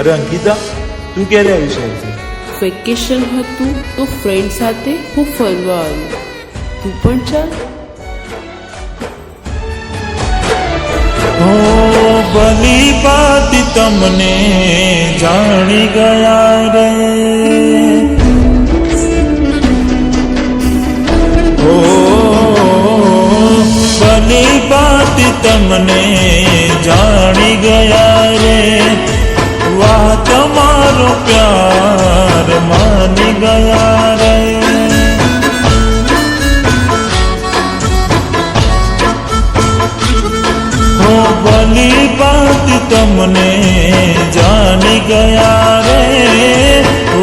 અરે અંકિતા, તું ક્યારે આવી છે? વેકેશન હતું તો ફ્રેન્ડ સાથે હું ફરવા આવી. તું પણ ચાલ. ભલી વાત તમને જાણી ગયા રે, ભલી વાત તમને જાણી ગયા રે, વાહ તમારો પ્યાર માની ગયા રે. ભલી વાત તમને જાણી ગયા રે,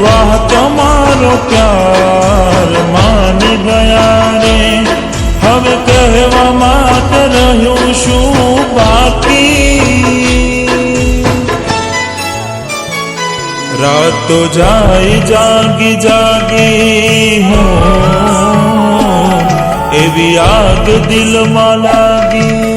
વાહ તમારો પ્યાર માની ગયા રે. હવે કહેવા માટે રહ્યું શું બાકી, રાતો જાય જાગી જાગી હું, એવી આગ દિલમાં લાગી.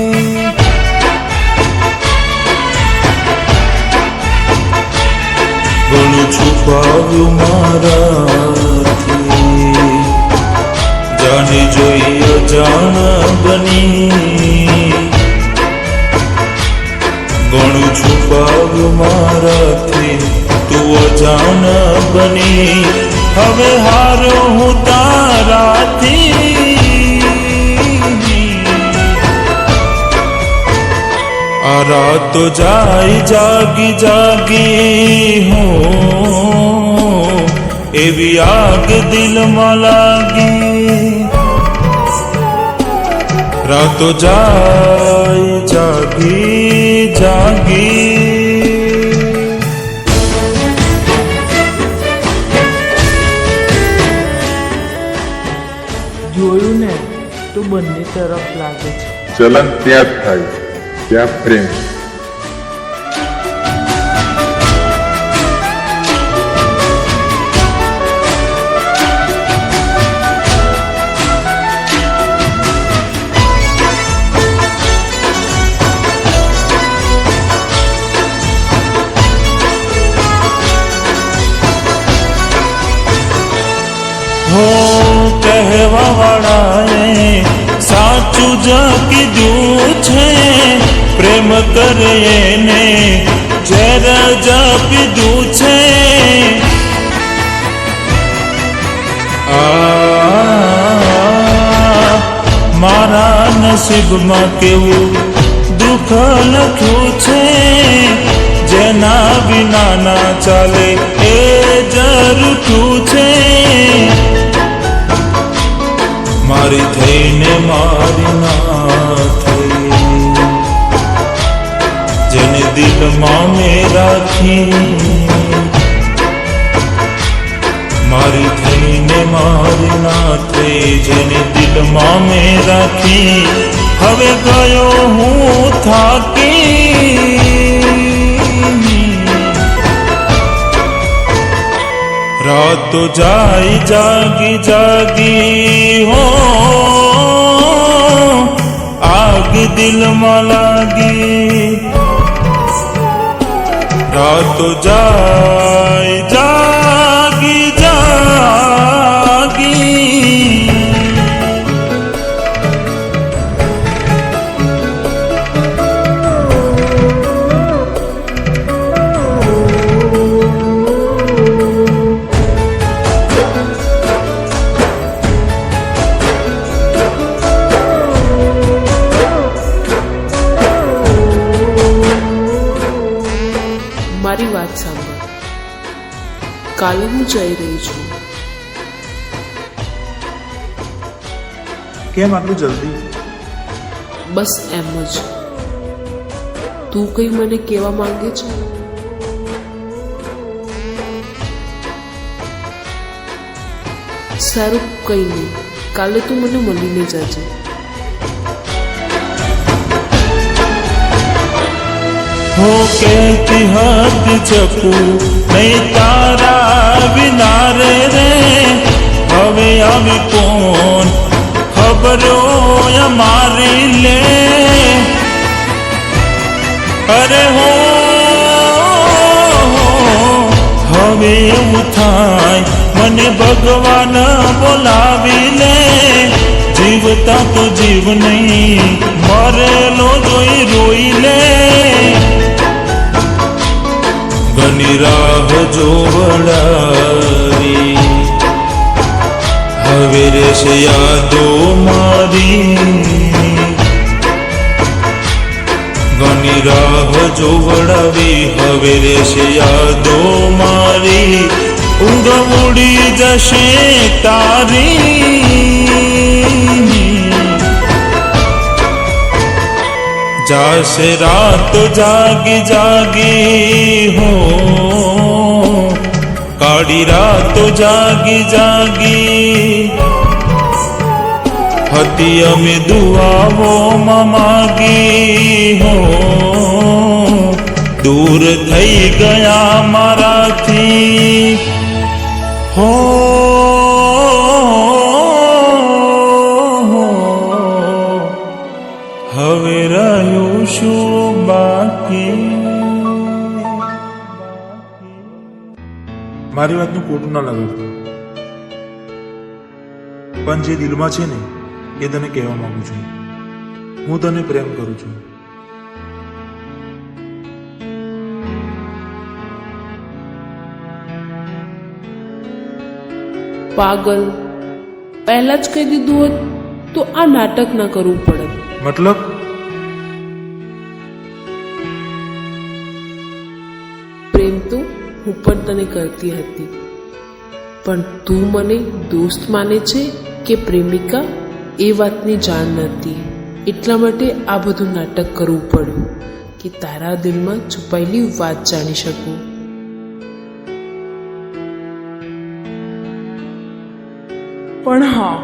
ગળું છુપાવ્યું મારાથી, જાણી જોઈ અજાણ બની. ગળું છુપાવ્યું મારાથી, તું અજાણ બની. હવે હારો હું તારાથી, આ રાતો જાય જાગી જાગી હું, એવી આગ દિલમાં લાગી. રાતો જાય જાગી જાગી. જોયું ને, તો બંને તરફ લાગે છે. ચલન ત્યાં જ થાય, ત્યાં પ્રેમ. કહેવા વાળાએ સાચું જ કીધું છે, પ્રેમ કરે એને ઝેર જ પીધું છે. મારા નસીબમાં કેવું દુઃખ લખ્યું છે, જેના વિના ના ચાલે એ જરૂઠું છે. મારી થઈને મારી ના થઈ, જેને દિલમાં મેં રાખી. મારી થઈને મારી ના થઈ, જેને દિલમાં મેં રાખી. હવે ગયો હું થાકી, રાતો જાય જાગી જાગી હો, આગ દિલમાં લાગી. રાતો જાય જાગી જાગી. મારી વાત સાંભળ. કાલે હું જઈ રહી છું. કેમ આટલું જલ્દી? બસ એમ જ. તું કંઈ મને કહેવા માંગે છે? સારું, કંઈ નહીં. કાલે તું મને મળીને જજે. હો કહેતી હતી ચકું નહીં તારા વિના રે, હવે આવી કોણ ખબરો અમારી લે. અરે હો હવે એવું થાય મને ભગવાન બોલાવી લે, જીવતા તો જીવ નહીં મરેલો જોઈ રોઈ લે. ઘણી રાહ જોવડાવી હવે રહેશે યાદો મારી, ઘણી રાહ જોવડાવી હવે રહેશે યાદો મારી, ઊંઘ ઉડી જશે તારી. જાશે રાત જાગી જાગી હો, કાળી રાતો જાગી જાગી હતી અમે દુઆઓમાં માગી હો, દૂર થઈ ગયા મારાથી હો. હવે રહ્યું શું બાકી? મારી વાતનું ખોટું ના લગાડતો, પણ જે દિલમાં છે ને એ તને કહેવા માંગુ છું. હું તને પ્રેમ કરું છું. પાગલ, પહેલા જ કહી દીધું હોત તો આ નાટક ના કરવું પડે. મતલબ પ્રેમ તો હું પણ તને કરતી હતી, પણ તું મને દોસ્ત માને છે કે પ્રેમિકા એ વાતની જાણ નથી. એટલા માટે આ બધું નાટક કરવું પડ્યું કે તારા દિલમાં છુપાયેલી વાત જાણી શકું. પણ હા,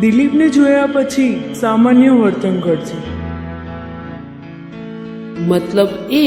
દિલીપને જોયા પછી સામાન્ય વર્તન કરજે. મતલબ એ